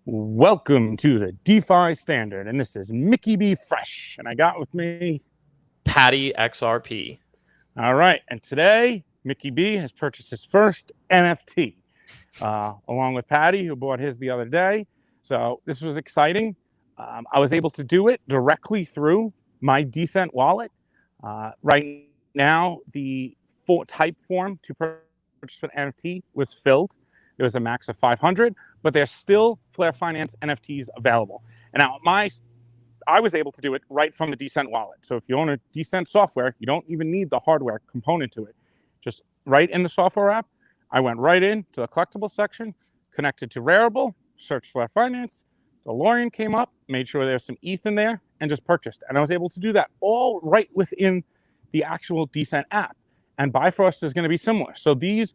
Welcome to the DeFi Standard, and this is Mickey B. Fresh, and I got with me Patty XRP. All right, and today Mickey B has purchased his first NFT, along with Patty, who bought his the other day. So this was exciting. I was able to do it directly through my Decent wallet. Right now, the type form to purchase an NFT was filled. There was a max of 500, but there's still Flair Finance NFTs available. And now I was able to do it right from the Decent wallet. So if you own a Decent software, you don't even need the hardware component to it. Just right in the software app, I went right into the collectibles section, connected to Rarible, searched Flair Finance. DeLorean came up, made sure there's some ETH in there, and just purchased. And I was able to do that all right within the actual Decent app. And Bifrost is going to be similar. So these,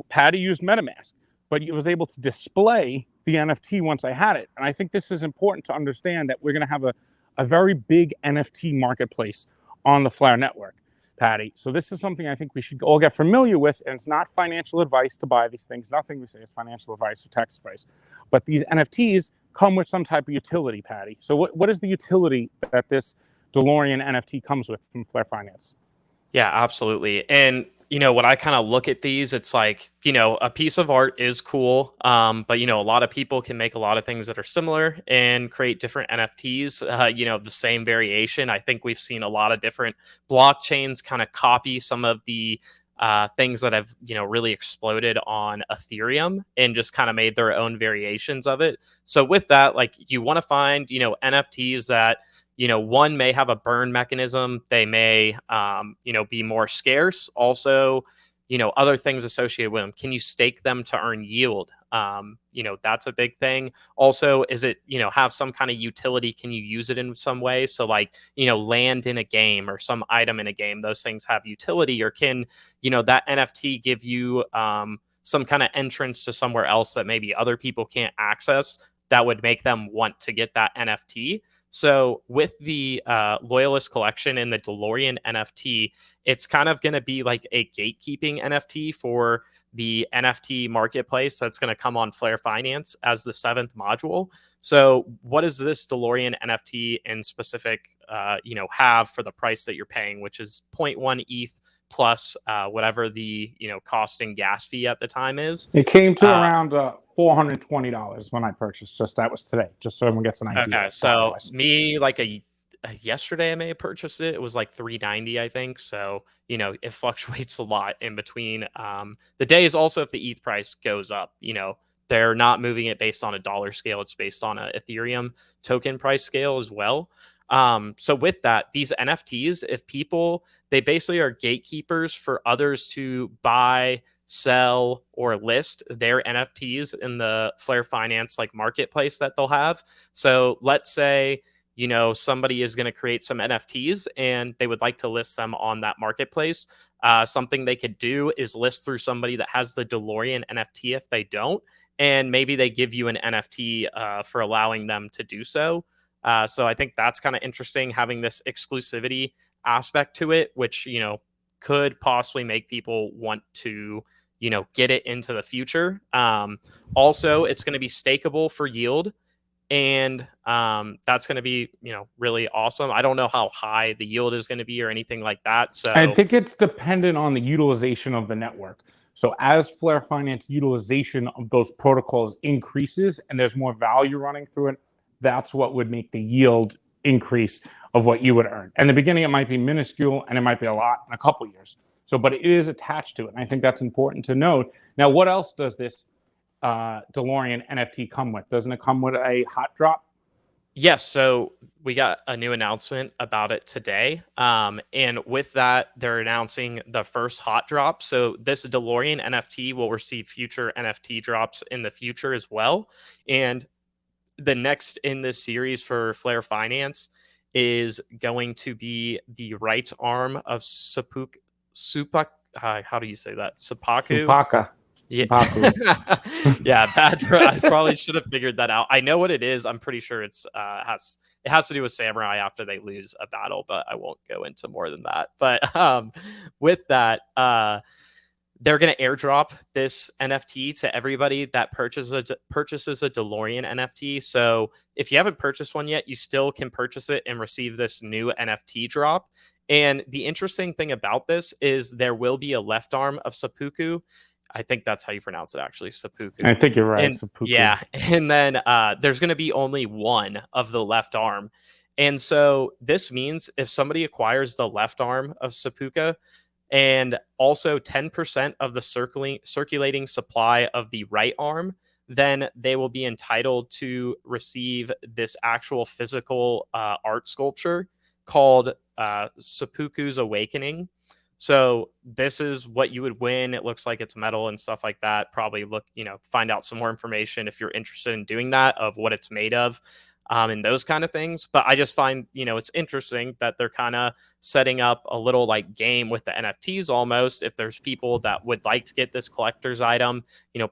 Patty used MetaMask, but he was able to display the NFT once I had it. And I think this is important to understand that we're going to have a very big NFT marketplace on the Flair network, Patty. So this is something I think we should all get familiar with. And it's not financial advice to buy these things. Nothing we say is financial advice or tax advice. But these NFTs come with some type of utility, Patty. So what is the utility that this DeLorean NFT comes with from Flair Finance? Yeah, absolutely. And, when I kind of look at these, it's like, a piece of art is cool. But, a lot of people can make a lot of things that are similar and create different NFTs, the same variation. I think we've seen a lot of different blockchains kind of copy some of the things that have, really exploded on Ethereum and just kind of made their own variations of it. So with that, like you want to find, NFTs that, one may have a burn mechanism. They may, be more scarce. Also, other things associated with them. Can you stake them to earn yield? That's a big thing. Also, is it, have some kind of utility? Can you use it in some way? So like, land in a game or some item in a game, those things have utility, or can, that NFT give you some kind of entrance to somewhere else that maybe other people can't access that would make them want to get that NFT? So with the Loyalist collection and the DeLorean NFT, it's kind of going to be like a gatekeeping NFT for the NFT marketplace that's going to come on Flair Finance as the 7th module. So what does this DeLorean NFT in specific, have for the price that you're paying, which is 0.1 ETH plus whatever the, cost and gas fee at the time is. It came to around $420 when I purchased. That was today, just so everyone gets an idea. Okay, so me, like yesterday I may have purchased it. It was like $390, I think. So, it fluctuates a lot in between the days. Also, if the ETH price goes up, they're not moving it based on a dollar scale. It's based on a Ethereum token price scale as well. So with that, these NFTs, if people, they basically are gatekeepers for others to buy, sell, or list their NFTs in the Flair Finance like marketplace that they'll have. So let's say, somebody is going to create some NFTs and they would like to list them on that marketplace. Something they could do is list through somebody that has the DeLorean NFT if they don't, and maybe they give you an NFT for allowing them to do so. So I think that's kind of interesting, having this exclusivity aspect to it, which, could possibly make people want to, get it into the future. Also, it's going to be stakeable for yield. And that's going to be, really awesome. I don't know how high the yield is going to be or anything like that. So I think it's dependent on the utilization of the network. So as Flair Finance utilization of those protocols increases and there's more value running through it, that's what would make the yield increase of what you would earn. In the beginning, it might be minuscule and it might be a lot in a couple of years. So, but it is attached to it. And I think that's important to note. Now, what else does this DeLorean NFT come with? Doesn't it come with a hot drop? Yes. So we got a new announcement about it today. And with that, they're announcing the first hot drop. So this DeLorean NFT will receive future NFT drops in the future as well. And the next in this series for Flair Finance is going to be the right arm of Supak. How do you say that? Supaka. Yeah, yeah. I probably should have figured that out. I know what it is. I'm pretty sure it has to do with samurai after they lose a battle, but I won't go into more than that. But with that, they're going to airdrop this NFT to everybody that purchases a DeLorean NFT. So if you haven't purchased one yet, you still can purchase it and receive this new NFT drop. And the interesting thing about this is there will be a left arm of seppuku. I think that's how you pronounce it, actually, seppuku. I think you're right. And Seppuku. yeah, and then there's going to be only one of the left arm. And so this means if somebody acquires the left arm of seppuku, and also 10% of the circulating supply of the right arm, then they will be entitled to receive this actual physical art sculpture called Seppuku's Awakening. So this is what you would win. It looks like it's metal and stuff like that. Probably find out some more information if you're interested in doing that, of what it's made of. And those kind of things. But I just find, it's interesting that they're kind of setting up a little like game with the NFTs almost. If there's people that would like to get this collector's item,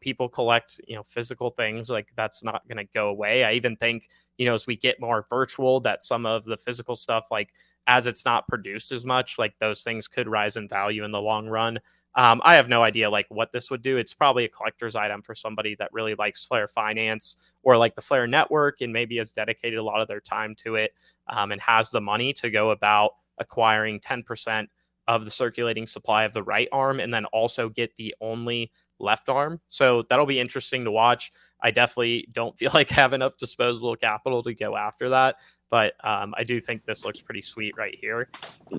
people collect, physical things, like that's not going to go away. I even think, as we get more virtual, that some of the physical stuff, like as it's not produced as much, like those things could rise in value in the long run. I have no idea like what this would do. It's probably a collector's item for somebody that really likes Flair Finance or like the Flair Network, and maybe has dedicated a lot of their time to it, and has the money to go about acquiring 10% of the circulating supply of the right arm, and then also get the only left arm. So that'll be interesting to watch. I definitely don't feel like I have enough disposable capital to go after that. But I do think this looks pretty sweet right here.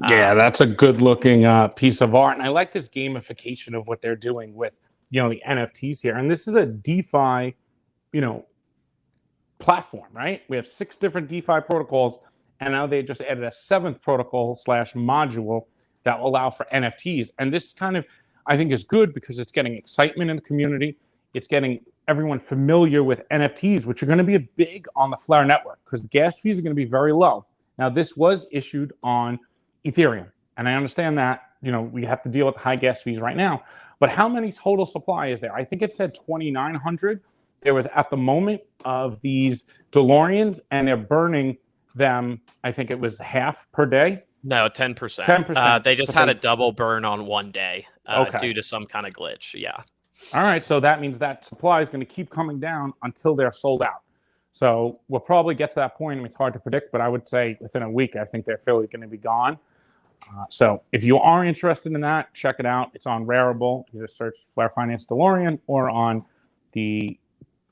Yeah, that's a good looking piece of art. And I like this gamification of what they're doing with, the NFTs here. And this is a DeFi, platform, right? We have 6 different DeFi protocols, and now they just added a 7th protocol / module that will allow for NFTs. And this kind of, I think, is good because it's getting excitement in the community. It's getting everyone familiar with NFTs, which are going to be big on the Flair network because the gas fees are going to be very low. Now, this was issued on Ethereum, and I understand that, we have to deal with high gas fees right now. But how many total supply is there? I think it said 2,900. There was at the moment of these DeLoreans, and they're burning them. I think it was half per day. No, 10%. 10%. They just had a double burn on one day Okay. due to some kind of glitch. Yeah. All right. So that means that supply is going to keep coming down until they're sold out. So we'll probably get to that point. I mean, it's hard to predict, but I would say within a week, I think they're fairly going to be gone. So if you are interested in that, check it out. It's on Rarible. You just search Flair Finance DeLorean or on the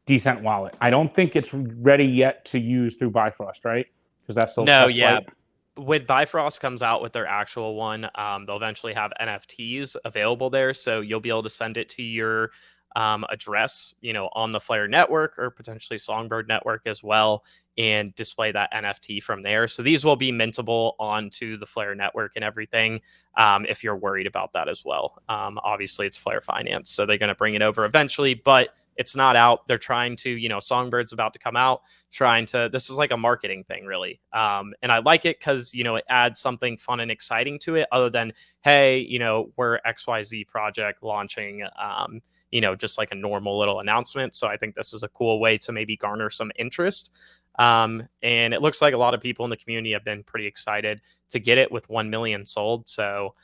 Decent wallet. I don't think it's ready yet to use through Bifrost, right? Because that's still no, test yeah. flight. When Bifrost comes out with their actual one, they'll eventually have NFTs available there, so you'll be able to send it to your address, on the Flair network or potentially Songbird network as well, and display that NFT from there. So these will be mintable onto the Flair network and everything. If you're worried about that as well, obviously it's Flair Finance, so they're going to bring it over eventually, but it's not out. They're trying to, Songbird's about to come out, this is like a marketing thing, really. And I like it because, it adds something fun and exciting to it other than, hey, we're XYZ project launching, just like a normal little announcement. So I think this is a cool way to maybe garner some interest. And it looks like a lot of people in the community have been pretty excited to get it with 1 million sold. So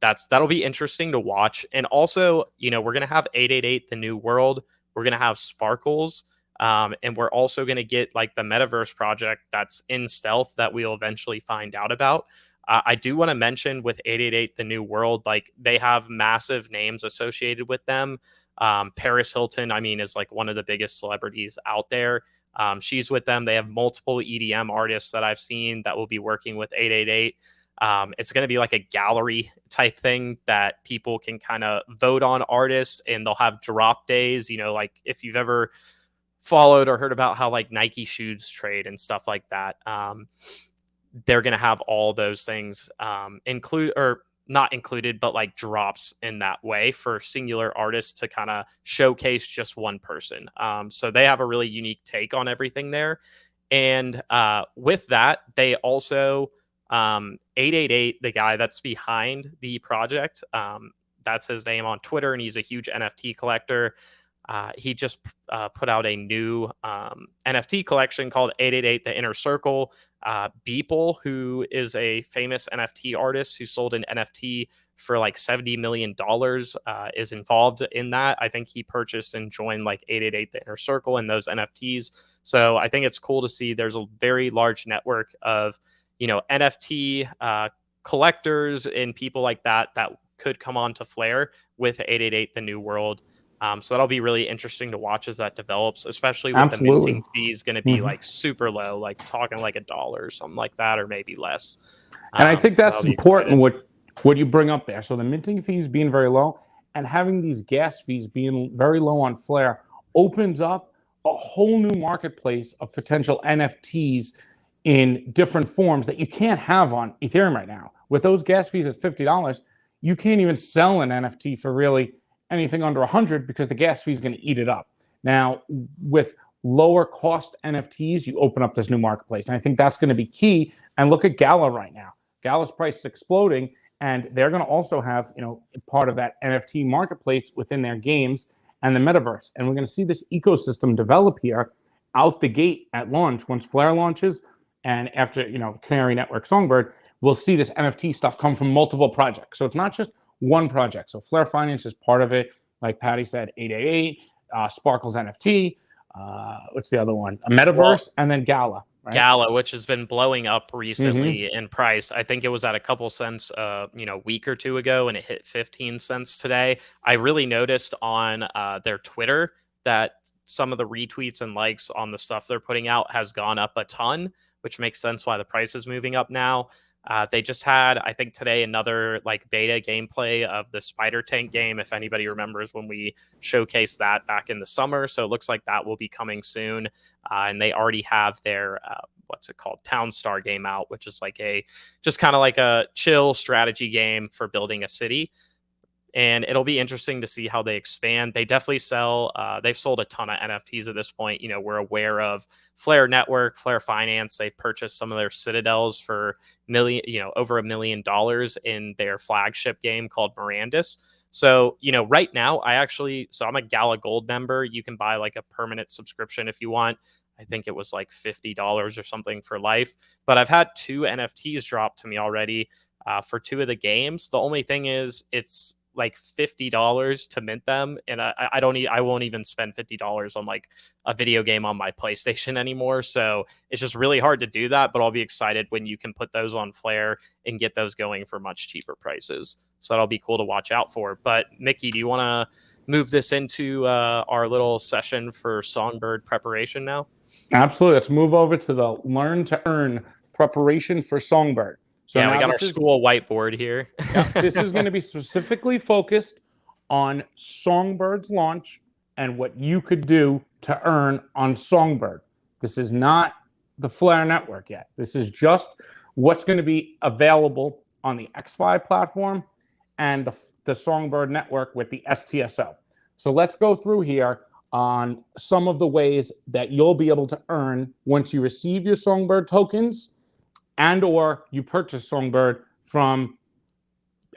that'll be interesting to watch. And also, we're going to have 888 the new world. We're going to have sparkles. And we're also going to get like the metaverse project that's in stealth that we'll eventually find out about. I do want to mention with 888 the new world, like they have massive names associated with them. Paris Hilton, is like one of the biggest celebrities out there. She's with them. They have multiple EDM artists that I've seen that will be working with 888. It's going to be like a gallery type thing that people can kind of vote on artists, and they'll have drop days, like if you've ever followed or heard about how like Nike shoes trade and stuff like that. They're going to have all those things not included, but like drops in that way for singular artists to kind of showcase just one person. So they have a really unique take on everything there. And with that, they also 888, the guy that's behind the project, that's his name on Twitter, and he's a huge NFT collector. He just put out a new NFT collection called 888 The Inner Circle. Beeple, who is a famous NFT artist who sold an NFT for like $70 million, is involved in that. I think he purchased and joined like 888 The Inner Circle and those NFTs. So I think it's cool to see there's a very large network of, NFT collectors and people like that could come on to Flair with 888 The New World. So that'll be really interesting to watch as that develops, especially with the minting fees going to be like super low, like talking like $1 or something like that, or maybe less. And I think that's important what you bring up there. So the minting fees being very low and having these gas fees being very low on Flair opens up a whole new marketplace of potential NFTs in different forms that you can't have on Ethereum right now. With those gas fees at $50, you can't even sell an NFT for really anything under 100 because the gas fee is going to eat it up. Now, with lower cost NFTs, you open up this new marketplace. And I think that's going to be key. And look at Gala right now. Gala's price is exploding, and they're going to also have, part of that NFT marketplace within their games and the metaverse. And we're going to see this ecosystem develop here out the gate at launch. Once Flair launches and after, Canary Network, Songbird, we'll see this NFT stuff come from multiple projects. So it's not just one project. So Flair Finance is part of it. Like Patty said, 888, Sparkle's NFT. What's the other one? A metaverse, and then Gala. Right? Gala, which has been blowing up recently in price. I think it was at a couple cents, a week or two ago, and it hit 15 cents today. I really noticed on their Twitter that some of the retweets and likes on the stuff they're putting out has gone up a ton, which makes sense why the price is moving up now. They just had, I think today, another like beta gameplay of the Spider Tank game. If anybody remembers when we showcased that back in the summer. So it looks like that will be coming soon. And they already have their, what's it called? Town Star game out, which is like just kind of like a chill strategy game for building a city. And it'll be interesting to see how they expand. They definitely sell. They've sold a ton of NFTs at this point. We're aware of Flair Network, Flair Finance. They purchased some of their citadels for over $1 million in their flagship game called Mirandus. So, right now, I'm a Gala Gold member. You can buy like a permanent subscription if you want. I think it was like $50 or something for life. But I've had 2 NFTs drop to me already for 2 of the games. The only thing is it's like $50 to mint them, and I won't even spend $50 on like a video game on my PlayStation anymore. So it's just really hard to do that, but I'll be excited when you can put those on Flair and get those going for much cheaper prices. So that'll be cool to watch out for. But Mickey, do you want to move this into our little session for Songbird preparation now? Absolutely. Let's move over to the Learn to Earn preparation for Songbird. So yeah, we got our school whiteboard here. This is going to be specifically focused on Songbird's launch and what you could do to earn on Songbird. This is not the Flair network yet. This is just what's going to be available on the XFi platform and the Songbird network with the STSO. So let's go through here on some of the ways that you'll be able to earn once you receive your Songbird tokens and or you purchase Songbird from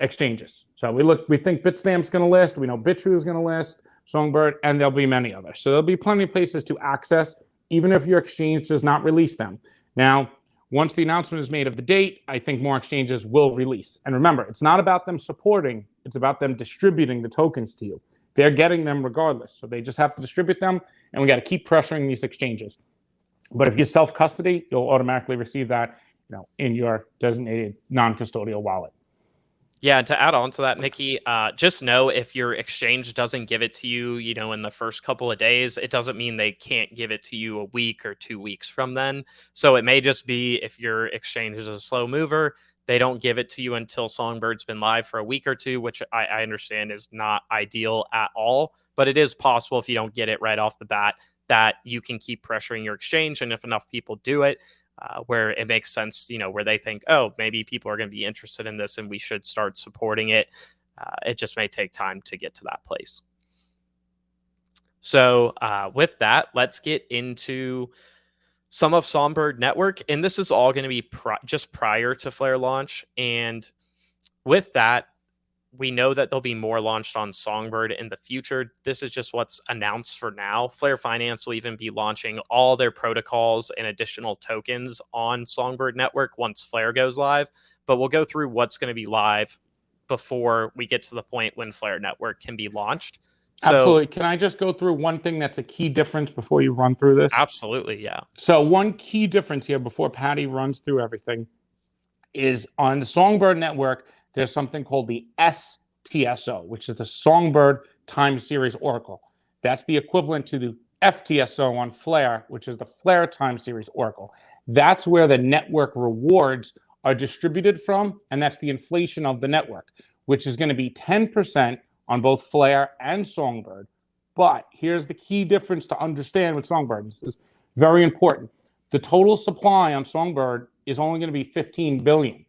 exchanges. So we think Bitstamp's going to list. We know BitTrue is going to list Songbird, and there'll be many others. So there'll be plenty of places to access, even if your exchange does not release them. Now, once the announcement is made of the date, I think more exchanges will release. And remember, it's not about them supporting, it's about them distributing the tokens to you. They're getting them regardless. So they just have to distribute them, and we got to keep pressuring these exchanges. But if you self-custody, you'll automatically receive that in your designated non-custodial wallet. Yeah, to add on to that, Mickey, just know if your exchange doesn't give it to you, in the first couple of days, it doesn't mean they can't give it to you a week or 2 weeks from then. So it may just be if your exchange is a slow mover, they don't give it to you until Songbird's been live for a week or 2, which I understand is not ideal at all. But it is possible if you don't get it right off the bat that you can keep pressuring your exchange. And if enough people do it, where it makes sense, where they think, oh, maybe people are going to be interested in this and we should start supporting it. It just may take time to get to that place. So with that, let's get into some of Songbird Network. And this is all going to be just prior to Flair launch. And with that, we know that there'll be more launched on Songbird in the future. This is just what's announced for now. Flair Finance will even be launching all their protocols and additional tokens on Songbird Network once Flair goes live. But we'll go through what's going to be live before we get to the point when Flair Network can be launched. Absolutely. Can I just go through one thing that's a key difference before you run through this? Absolutely, yeah. So one key difference here before Patty runs through everything is on the Songbird Network, there's something called the STSO, which is the Songbird Time Series Oracle. That's the equivalent to the FTSO on Flair, which is the Flair Time Series Oracle. That's where the network rewards are distributed from, and that's the inflation of the network, which is going to be 10% on both Flair and Songbird. But here's the key difference to understand with Songbird. This is very important. The total supply on Songbird is only going to be 15 billion.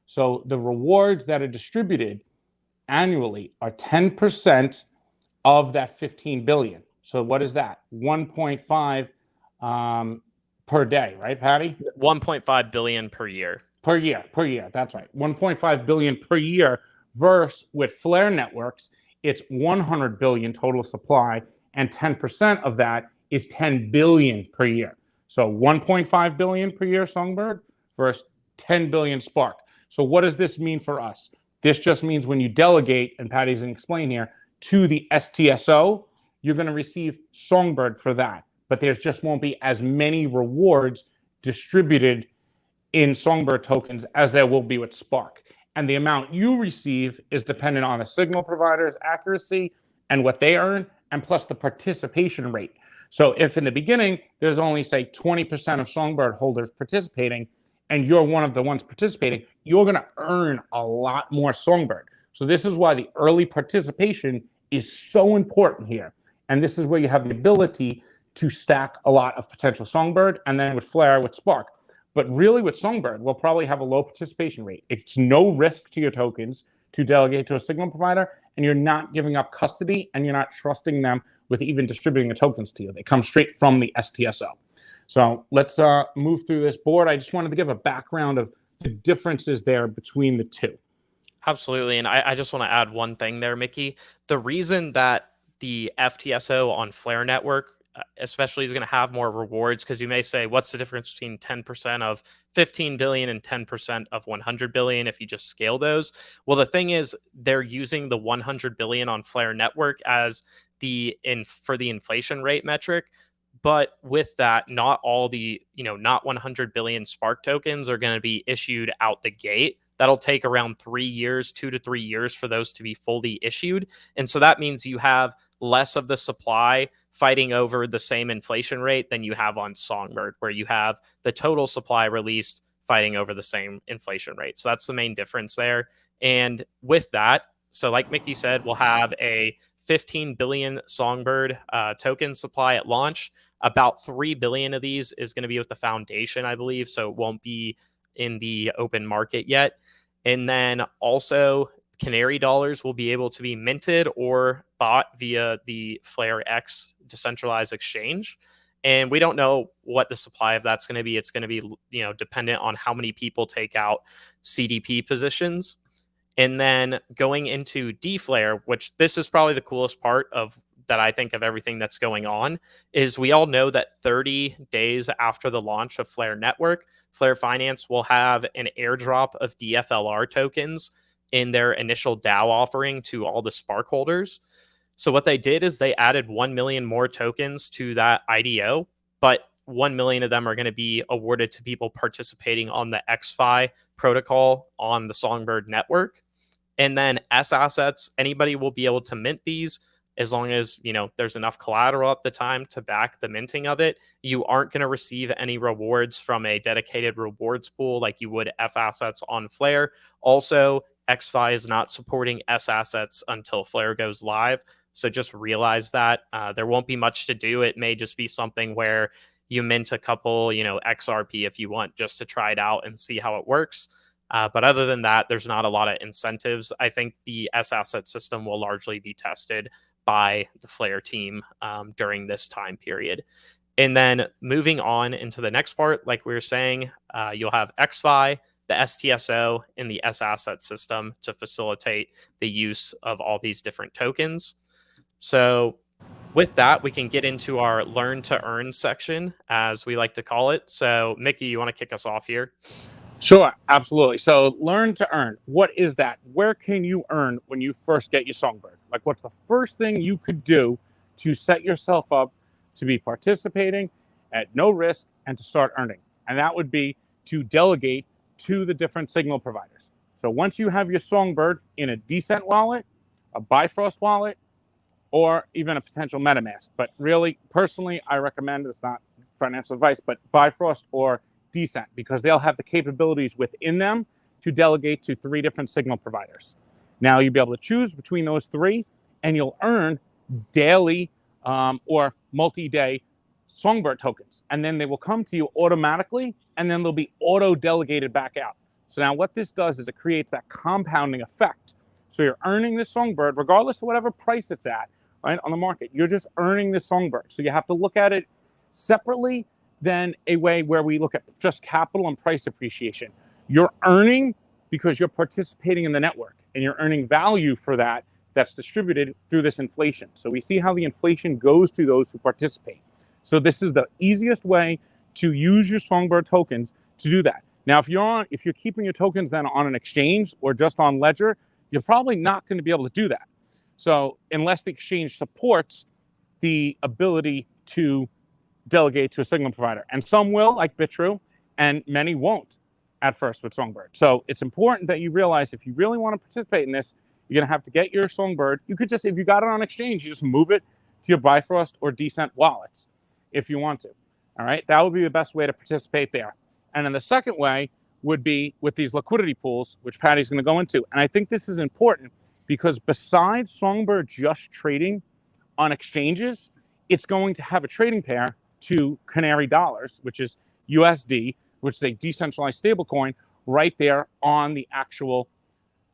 So the rewards that are distributed annually are 10% of that 15 billion. So what is that? 1.5 per day, right, Patty? 1.5 billion per year. Per year. That's right. 1.5 billion per year versus with Flair networks, it's 100 billion total supply, and 10% of that is 10 billion per year. So 1.5 billion per year Songbird versus 10 billion Spark. So what does this mean for us? This just means when you delegate, and Patty's going to explain here, to the STSO, you're going to receive Songbird for that. But there just won't be as many rewards distributed in Songbird tokens as there will be with Spark. And the amount you receive is dependent on the signal provider's accuracy and what they earn, and plus the participation rate. So if in the beginning, there's only, say, 20% of Songbird holders participating, and you're one of the ones participating, you're going to earn a lot more Songbird. So this is why the early participation is so important here. And this is where you have the ability to stack a lot of potential Songbird, and then with Flair, with Spark. But really with Songbird, we'll probably have a low participation rate. It's no risk to your tokens to delegate to a signal provider, and you're not giving up custody, and you're not trusting them with even distributing the tokens to you. They come straight from the STSO. So let's move through this board. I just wanted to give a background of the differences there between the two. Absolutely. And I just want to add one thing there, Mickey. The reason that the FTSO on Flair Network especially is going to have more rewards, because you may say, what's the difference between 10% of 15 billion and 10% of 100 billion if you just scale those? Well, the thing is, they're using the 100 billion on Flair Network as for the inflation rate metric. But with that, not all the, not 100 billion Spark tokens are going to be issued out the gate. That'll take around 3 years, 2 to 3 years for those to be fully issued. And so that means you have less of the supply fighting over the same inflation rate than you have on Songbird, where you have the total supply released fighting over the same inflation rate. So that's the main difference there. And with that, so like Mickey said, we'll have a 15 billion Songbird token supply at launch. About 3 billion of these is going to be with the foundation, I believe. So it won't be in the open market yet. And then also Canary dollars will be able to be minted or bought via the Flair X decentralized exchange. And we don't know what the supply of that's going to be. It's going to be, dependent on how many people take out CDP positions. And then going into DFLR, which this is probably the coolest part of that I think of everything that's going on, is we all know that 30 days after the launch of Flair Network, Flair Finance will have an airdrop of DFLR tokens in their initial DAO offering to all the Spark holders. So what they did is they added 1 million more tokens to that IDO, but 1 million of them are going to be awarded to people participating on the XFi protocol on the Songbird network. And then S assets, anybody will be able to mint these as long as, there's enough collateral at the time to back the minting of it. You aren't going to receive any rewards from a dedicated rewards pool like you would F assets on Flair. Also, XFi is not supporting S assets until Flair goes live. So just realize that there won't be much to do. It may just be something where you mint a couple, XRP if you want, just to try it out and see how it works. But other than that, there's not a lot of incentives. I think the S asset system will largely be tested by the Flair team during this time period. And then moving on into the next part, like we were saying, you'll have XFi, the STSO and the S asset system to facilitate the use of all these different tokens. So with that, we can get into our learn to earn section, as we like to call it. So Mickey, you want to kick us off here? Sure, absolutely. So learn to earn. What is that? Where can you earn when you first get your Songbird? Like, what's the first thing you could do to set yourself up to be participating at no risk and to start earning? And that would be to delegate to the different signal providers. So once you have your Songbird in a Decent wallet, a Bifrost wallet, or even a potential MetaMask. But really, personally, I recommend, it's not financial advice, but Bifrost or Decent, because they'll have the capabilities within them to delegate to 3 different signal providers. Now you'll be able to choose between those 3, and you'll earn daily or multi-day Songbird tokens. And then they will come to you automatically, and then they'll be auto-delegated back out. So now what this does is it creates that compounding effect. So you're earning this Songbird regardless of whatever price it's at, right, on the market. You're just earning this Songbird. So you have to look at it separately than a way where we look at just capital and price appreciation. You're earning because you're participating in the network, and you're earning value for that that's distributed through this inflation. So we see how the inflation goes to those who participate. So this is the easiest way to use your Songbird tokens to do that. Now, if you're keeping your tokens then on an exchange or just on Ledger, you're probably not going to be able to do that. So unless the exchange supports the ability to delegate to a signal provider. And some will, like Bitrue, and many won't at first with Songbird. So it's important that you realize if you really want to participate in this, you're going to have to get your Songbird. You could just, if you got it on exchange, you just move it to your Bifrost or Decent wallets if you want to. All right, that would be the best way to participate there. And then the second way would be with these liquidity pools, which Patty's going to go into. And I think this is important because besides Songbird just trading on exchanges, it's going to have a trading pair to Canary dollars, which is USD, which is a decentralized stablecoin, right there on the actual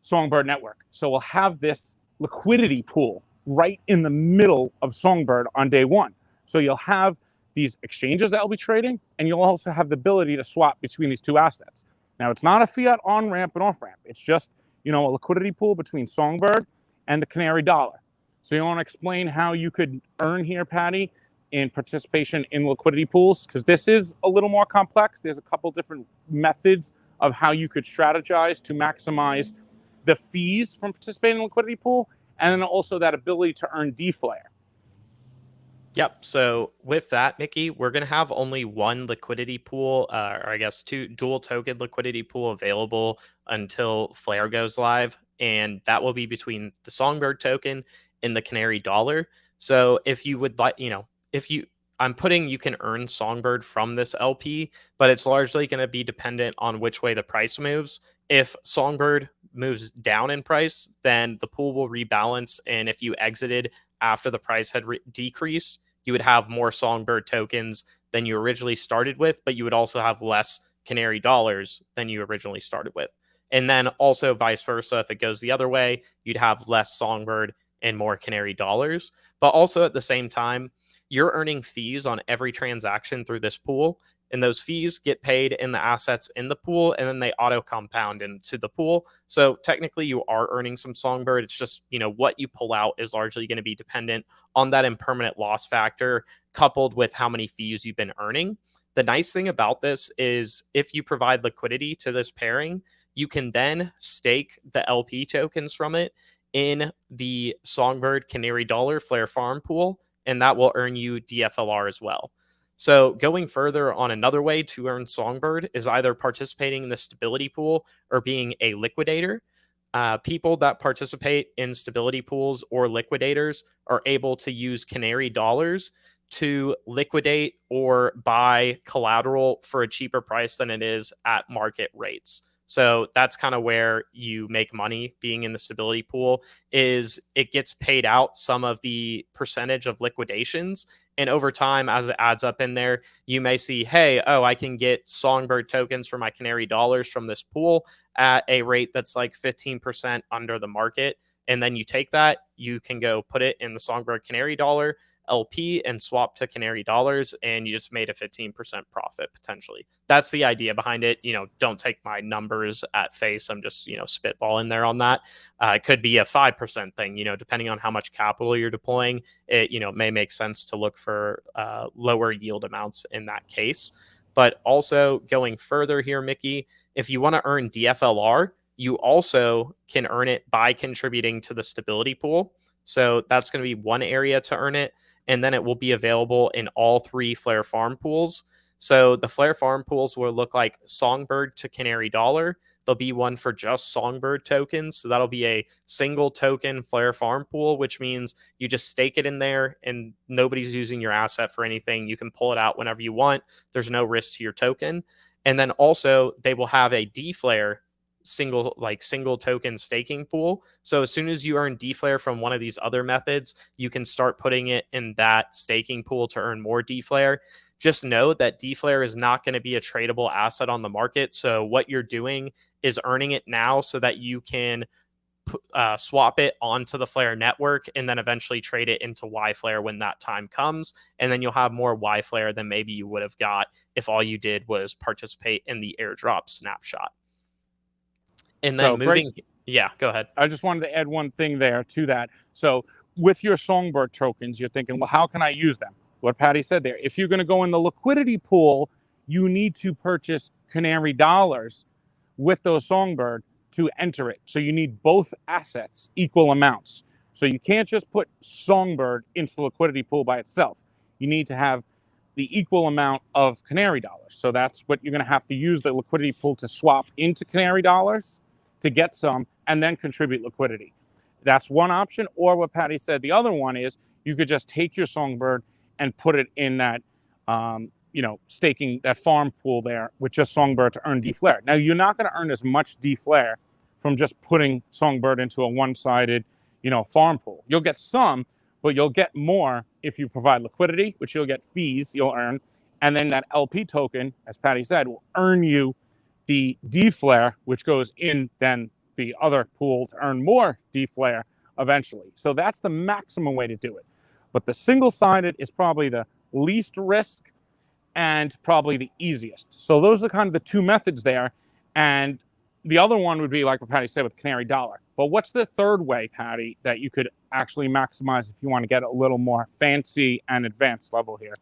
Songbird network. So we'll have this liquidity pool right in the middle of Songbird on day one. So you'll have these exchanges that will be trading, and you'll also have the ability to swap between these 2 assets. Now, it's not a fiat on-ramp and off-ramp. It's just, a liquidity pool between Songbird and the Canary dollar. So you want to explain how you could earn here, Patty, in participation in liquidity pools? Because this is a little more complex. There's a couple different methods of how you could strategize to maximize the fees from participating in a liquidity pool, and then also that ability to earn DFLR. Yep. So with that, Mickey, we're going to have only one liquidity pool, or I guess 2 dual token liquidity pool available until Flair goes live. And that will be between the Songbird token and the Canary dollar. So if you would like, you can earn Songbird from this LP, but it's largely going to be dependent on which way the price moves. If Songbird moves down in price, then the pool will rebalance. And if you exited after the price had decreased, you would have more Songbird tokens than you originally started with, but you would also have less Canary dollars than you originally started with. And then also vice versa, if it goes the other way, you'd have less Songbird and more Canary dollars. But also at the same time, you're earning fees on every transaction through this pool, and those fees get paid in the assets in the pool, and then they auto compound into the pool. So technically you are earning some Songbird. It's just, what you pull out is largely going to be dependent on that impermanent loss factor coupled with how many fees you've been earning. The nice thing about this is if you provide liquidity to this pairing, you can then stake the LP tokens from it in the Songbird Canary dollar Flair farm pool, and that will earn you DFLR as well. So going further on, another way to earn Songbird is either participating in the stability pool or being a liquidator. People that participate in stability pools or liquidators are able to use Canary dollars to liquidate or buy collateral for a cheaper price than it is at market rates. So that's kind of where you make money being in the stability pool, is it gets paid out some of the percentage of liquidations. And over time, as it adds up in there, you may see, hey, I can get Songbird tokens for my Canary dollars from this pool at a rate that's like 15% under the market. And then you take that, you can go put it in the Songbird Canary dollar LP and swap to Canary dollars, and you just made a 15% profit potentially. That's the idea behind it. Don't take my numbers at face. I'm just, spitballing there on that. It could be a 5% thing, depending on how much capital you're deploying. It, may make sense to look for lower yield amounts in that case. But also going further here, Mickey, if you want to earn DFLR, you also can earn it by contributing to the stability pool. So that's going to be one area to earn it. And then it will be available in all 3 Flair farm pools. So the Flair farm pools will look like Songbird to Canary Dollar. There'll be one for just Songbird tokens. So that'll be a single token Flair farm pool, which means you just stake it in there and nobody's using your asset for anything. You can pull it out whenever you want. There's no risk to your token. And then also they will have a DFLR single token staking pool. So as soon as you earn DFLR from one of these other methods, you can start putting it in that staking pool to earn more DFLR. Just know that DFLR is not going to be a tradable asset on the market. So what you're doing is earning it now so that you can swap it onto the Flair network and then eventually trade it into YFlare when that time comes. And then you'll have more YFlare than maybe you would have got if all you did was participate in the airdrop snapshot. And then yeah, go ahead. I just wanted to add one thing there to that. So with your Songbird tokens, you're thinking, well, how can I use them? What Patty said there, if you're going to go in the liquidity pool, you need to purchase Canary dollars with those Songbird to enter it. So you need both assets, equal amounts. So you can't just put Songbird into the liquidity pool by itself. You need to have the equal amount of Canary dollars. So that's what you're going to have to use the liquidity pool to swap into Canary dollars to get some and then contribute liquidity. That's one option. Or what Patty said, the other one is you could just take your Songbird and put it in that, staking, that farm pool there with just Songbird to earn DFLR. Now, you're not going to earn as much DFLR from just putting Songbird into a one-sided, farm pool. You'll get some, but you'll get more if you provide liquidity, which you'll get fees you'll earn. And then that LP token, as Patty said, will earn you the DFLR, which goes in then the other pool to earn more DFLR eventually. So that's the maximum way to do it. But the single-sided is probably the least risk and probably the easiest. So those are kind of the 2 methods there. And the other one would be like what Patty said with Canary Dollar. But what's the third way, Patty, that you could actually maximize if you want to get a little more fancy and advanced level here?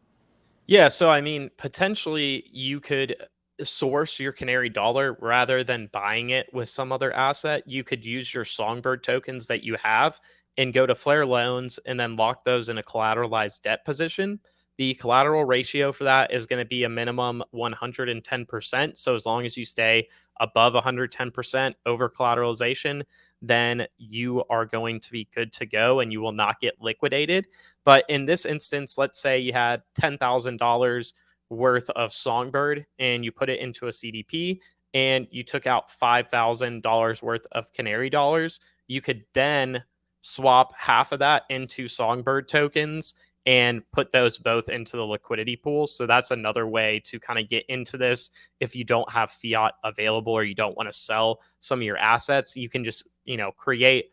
Yeah, so I mean, potentially you could source your Canary dollar rather than buying it with some other asset. You could use your Songbird tokens that you have and go to Flair loans and then lock those in a collateralized debt position. The collateral ratio for that is going to be a minimum 110%. So as long as you stay above 110% over collateralization, then you are going to be good to go and you will not get liquidated. But in this instance, let's say you had $10,000 worth of Songbird and you put it into a CDP and you took out $5,000 worth of Canary dollars, you could then swap half of that into Songbird tokens and put those both into the liquidity pool. So that's another way to kind of get into this. If you don't have fiat available or you don't want to sell some of your assets, you can just, create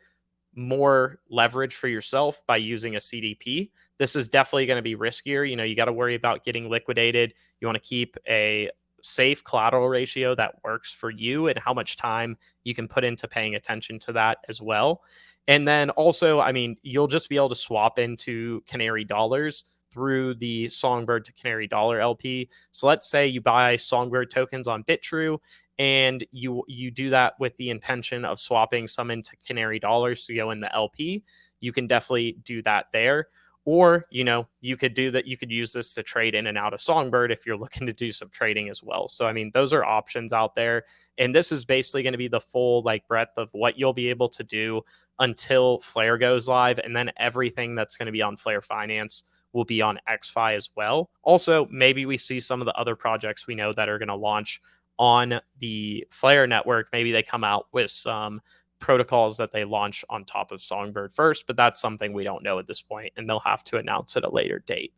more leverage for yourself by using a CDP. This is definitely going to be riskier. You got to worry about getting liquidated. You want to keep a safe collateral ratio that works for you and how much time you can put into paying attention to that as well. And then also, you'll just be able to swap into Canary dollars through the Songbird to Canary dollar LP. So let's say you buy Songbird tokens on Bitrue and you do that with the intention of swapping some into Canary dollars to go in the LP. You can definitely do that there. Or, you could do that. You could use this to trade in and out of Songbird if you're looking to do some trading as well. So, those are options out there. And this is basically going to be the full breadth of what you'll be able to do until Flair goes live. And then everything that's going to be on Flair Finance will be on XFi as well. Also, maybe we see some of the other projects we know that are going to launch on the Flair network. Maybe they come out with some protocols that they launch on top of Songbird first, but that's something we don't know at this point, and they'll have to announce at a later date.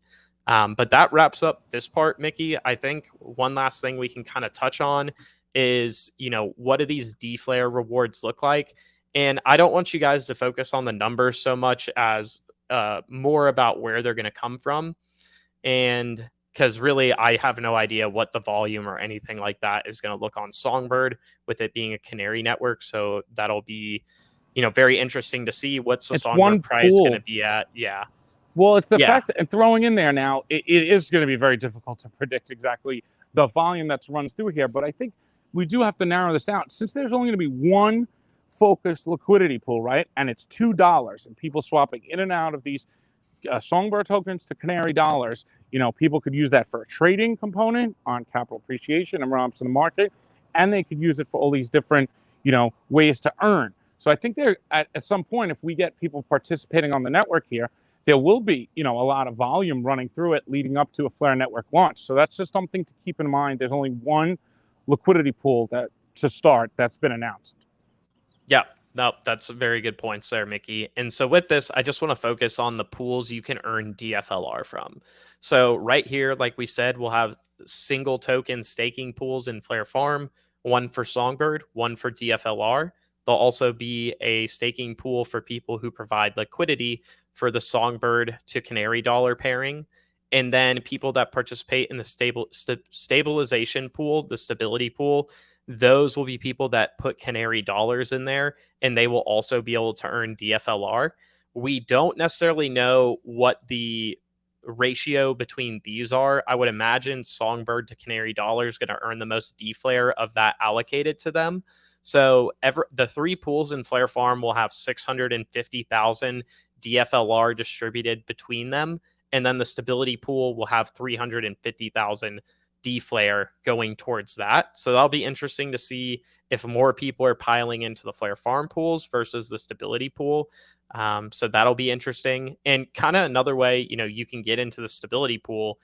But that wraps up this part, Mickey. I think one last thing we can kind of touch on is, what do these DFLR rewards look like? And I don't want you guys to focus on the numbers so much as more about where they're going to come from. And because really, I have no idea what the volume or anything like that is going to look on Songbird with it being a Canary network. So that'll be, very interesting to see what's the It's Songbird one price going to pool. be at. Yeah. Well, it's the Yeah. fact that, and throwing in there now, it is going to be very difficult to predict exactly the volume that runs through here. But I think we do have to narrow this down. Since there's only going to be one focused liquidity pool, right? And it's $2, and people swapping in and out of these Songbird tokens to Canary dollars. People could use that for a trading component on capital appreciation and run-ups in the market, and they could use it for all these different, ways to earn. So I think there, at some point, if we get people participating on the network here, there will be, a lot of volume running through it leading up to a Flair network launch. So that's just something to keep in mind. There's only one liquidity pool to start that's been announced. Yeah. No, that's very good points there, Mickey. And so with this, I just want to focus on the pools you can earn DFLR from. So right here, like we said, we'll have single token staking pools in Flair Farm, one for Songbird, one for DFLR. There'll also be a staking pool for people who provide liquidity for the Songbird to Canary dollar pairing. And then people that participate in the stabilization pool, the stability pool, those will be people that put Canary dollars in there, and they will also be able to earn DFLR. We don't necessarily know what the ratio between these are. I would imagine Songbird to Canary dollars is going to earn the most DFlare of that allocated to them. So the three pools in Flair Farm will have 650,000 DFLR distributed between them, and then the stability pool will have 350,000 DFlare going towards that. So that'll be interesting to see if more people are piling into the Flair Farm pools versus the stability pool. So that'll be interesting. And kind of another way, you can get into the stability pool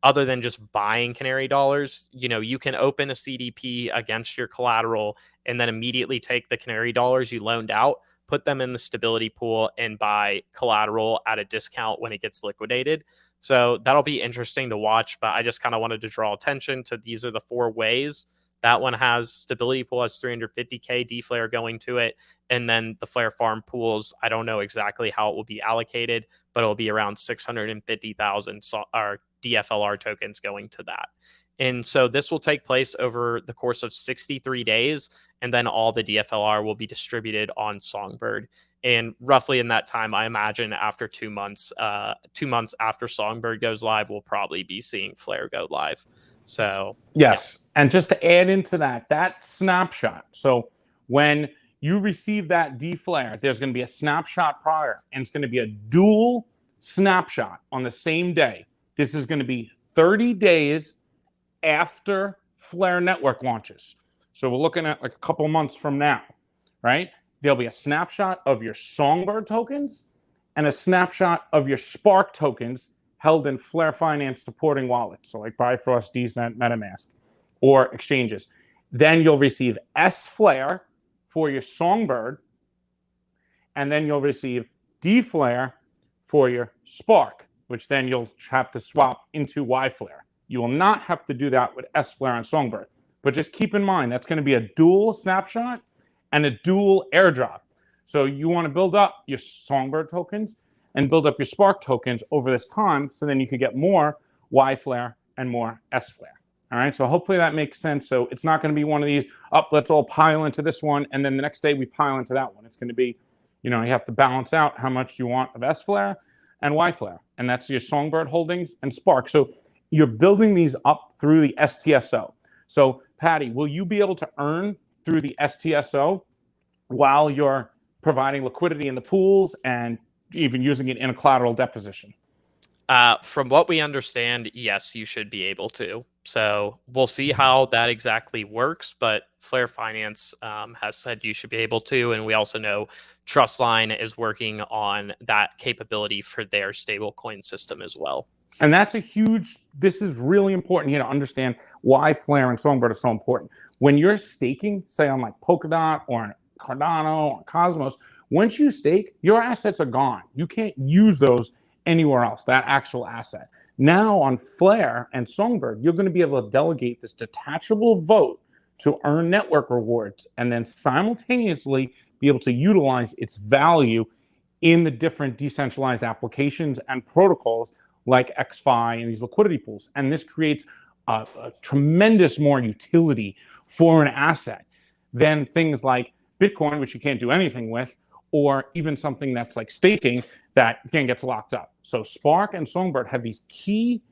other than just buying Canary dollars. You can open a CDP against your collateral and then immediately take the Canary dollars you loaned out, put them in the stability pool, and buy collateral at a discount when it gets liquidated. So that'll be interesting to watch, but I just kind of wanted to draw attention to these are the four ways. That one has stability pool has 350K DFlare going to it. And then the Flair Farm pools, I don't know exactly how it will be allocated, but it'll be around 650,000 DFLR tokens going to that. And so this will take place over the course of 63 days, and then all the DFLR will be distributed on Songbird. And roughly in that time, I imagine after 2 months, 2 months after Songbird goes live, we'll probably be seeing Flair go live. So yes, yeah. And just to add into that snapshot. So when you receive that DFlare, there's going to be a snapshot prior, and it's going to be a dual snapshot on the same day. This is going to be 30 days after Flair network launches. So we're looking at like a couple months from now, right? There'll be a snapshot of your Songbird tokens and a snapshot of your Spark tokens held in Flair Finance supporting wallets. So like Bifrost, Decent, MetaMask, or exchanges. Then you'll receive S-Flair for your Songbird, and then you'll receive D-Flair for your Spark, which then you'll have to swap into Y-Flair. You will not have to do that with S-Flair and Songbird. But just keep in mind, that's going to be a dual snapshot and a dual airdrop. So you want to build up your Songbird tokens and build up your Spark tokens over this time, so then you can get more Y-Flair and more S-Flair. All right, so hopefully that makes sense. So it's not going to be one of these, let's all pile into this one, and then the next day we pile into that one. It's going to be, you have to balance out how much you want of S-Flair and Y-Flair, and that's your Songbird holdings and Spark. So you're building these up through the STSO. So Patty, will you be able to earn through the STSO while you're providing liquidity in the pools and even using it in a collateral deposition? From what we understand, yes, you should be able to. So we'll see how that exactly works, but Flair Finance has said you should be able to, and we also know Trustline is working on that capability for their stablecoin system as well. And that's this is really important here to understand why Flair and Songbird are so important. When you're staking, say on like Polkadot or on Cardano or Cosmos, once you stake, your assets are gone. You can't use those anywhere else, that actual asset. Now on Flair and Songbird, you're going to be able to delegate this detachable vote to earn network rewards and then simultaneously be able to utilize its value in the different decentralized applications and protocols like XFi and these liquidity pools. And this creates a tremendous more utility for an asset than things like Bitcoin, which you can't do anything with, or even something that's like staking that again gets locked up. So Spark and Songbird have these key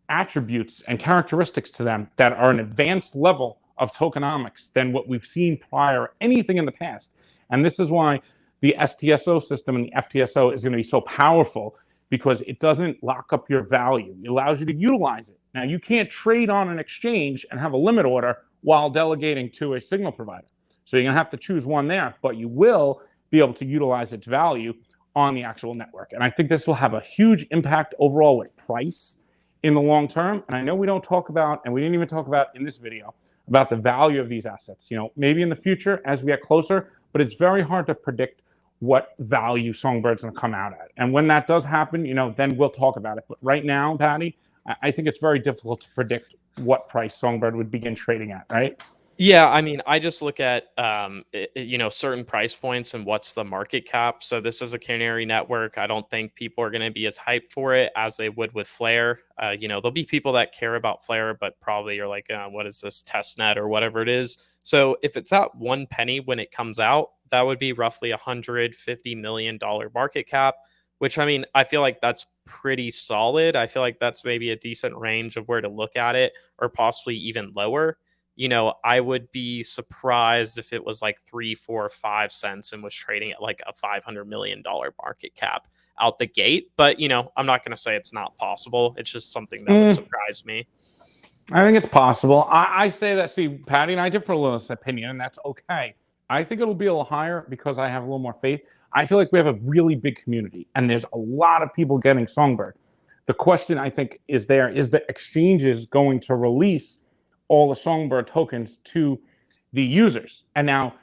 attributes and characteristics to them that are an advanced level of tokenomics than what we've seen prior, anything in the past. And this is why the STSO system and the FTSO is going to be so powerful, because it doesn't lock up your value. It allows you to utilize it. Now, you can't trade on an exchange and have a limit order while delegating to a signal provider. So you're going to have to choose one there, but you will be able to utilize its value on the actual network. And I think this will have a huge impact overall with price in the long term. And I know we don't talk about, and we didn't even talk about in this video, about the value of these assets. You know, maybe in the future as we get closer, but it's very hard to predict what value Songbird's going to come out at. And when that does happen, you know, then we'll talk about it. But right now, Patty, I think it's very difficult to predict what price Songbird would begin trading at, right? Yeah, I mean, I just look at you know, certain price points and what's the market cap. So this is a Canary Network. I don't think people are going to be as hyped for it as they would with Flair. You know, there'll be people that care about Flair, but probably are like, what is this testnet or whatever it is. So if it's at 1 penny when it comes out, that would be roughly $150 million market cap, which, I mean, I feel like that's pretty solid. I feel like that's maybe a decent range of where to look at it, or possibly even lower. You know, I would be surprised if it was like 3, 4, 5 cents and was trading at like a $500 million market cap out the gate. But, you know, I'm not going to say it's not possible. It's just something that would surprise me. I think it's possible. I say that, see, Patty and I differ a little in this opinion, and that's okay. I think it'll be a little higher because I have a little more faith. I feel like we have a really big community, and there's a lot of people getting Songbird. The question, I think, is the exchanges going to release all the Songbird tokens to the users? And now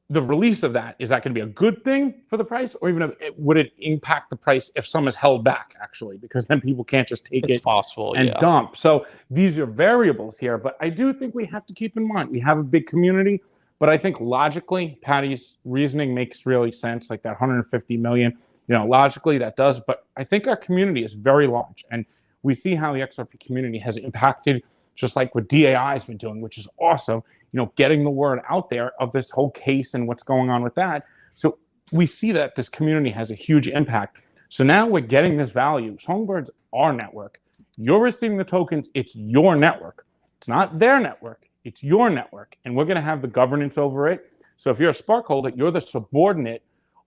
the release of that, is that going to be a good thing for the price, or even would it impact the price if some is held back, actually, because then people can't just take It's it possible, and yeah. dump. So these are variables here, but I do think we have to keep in mind we have a big community. But I think logically, Patty's reasoning makes really sense, like that 150 million, you know, logically that does. But I think our community is very large, and we see how the XRP community has impacted, just like what DAI has been doing, which is awesome, you know, getting the word out there of this whole case and what's going on with that. So we see that this community has a huge impact. So now we're getting this value. Songbird's our network. You're receiving the tokens. It's your network. It's not their network. It's your network. And we're going to have the governance over it. So if you're a Spark holder, you're the subordinate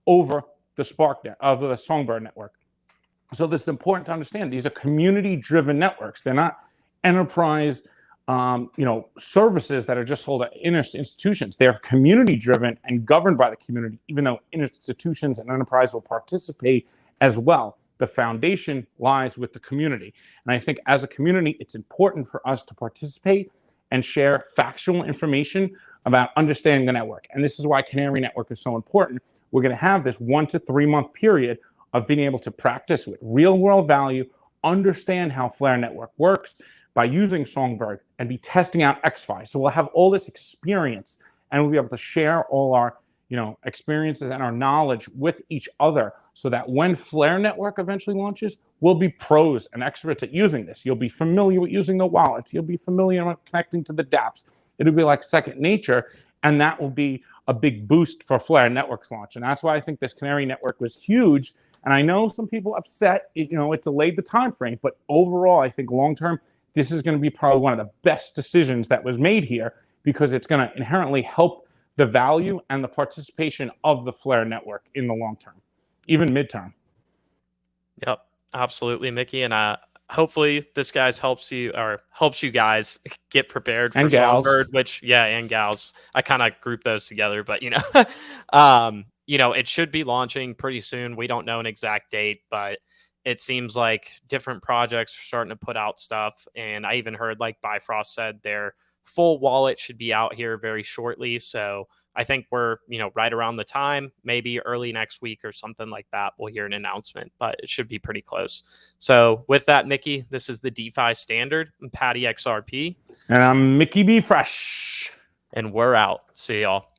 over the of the Songbird network. So this is important to understand. These are community-driven networks. They're not enterprise services that are just sold at institutions. They're community-driven and governed by the community, even though institutions and enterprise will participate as well. The foundation lies with the community. And I think as a community, it's important for us to participate and share factual information about understanding the network. And this is why Canary Network is so important. We're going to have this 1 to 3 month period of being able to practice with real world value, understand how Flair Network works by using Songbird, and be testing out XFi. So we'll have all this experience, and we'll be able to share all our experiences and our knowledge with each other, so that when Flair Network eventually launches, we'll be pros and experts at using this. You'll be familiar with using the wallets. You'll be familiar with connecting to the dApps. It'll be like second nature, and that will be a big boost for Flair Network's launch. And that's why I think this Canary Network was huge. And I know some people upset, it delayed the time frame, but overall, I think long term, this is going to be probably one of the best decisions that was made here, because it's going to inherently help the value and the participation of the Flair network in the long term, even midterm. Yep, absolutely, Mickey. And hopefully this helps you guys get prepared for Songbird, which, and gals. I kind of group those together, but it should be launching pretty soon. We don't know an exact date, but it seems like different projects are starting to put out stuff. And I even heard, like Bifrost said, their full wallet should be out here very shortly. So I think we're, right around the time, maybe early next week or something like that, we'll hear an announcement, but it should be pretty close. So with that, Mickey, this is the DeFi Standard. I'm Patty XRP. And I'm Mickey B. Fresh. And we're out. See y'all.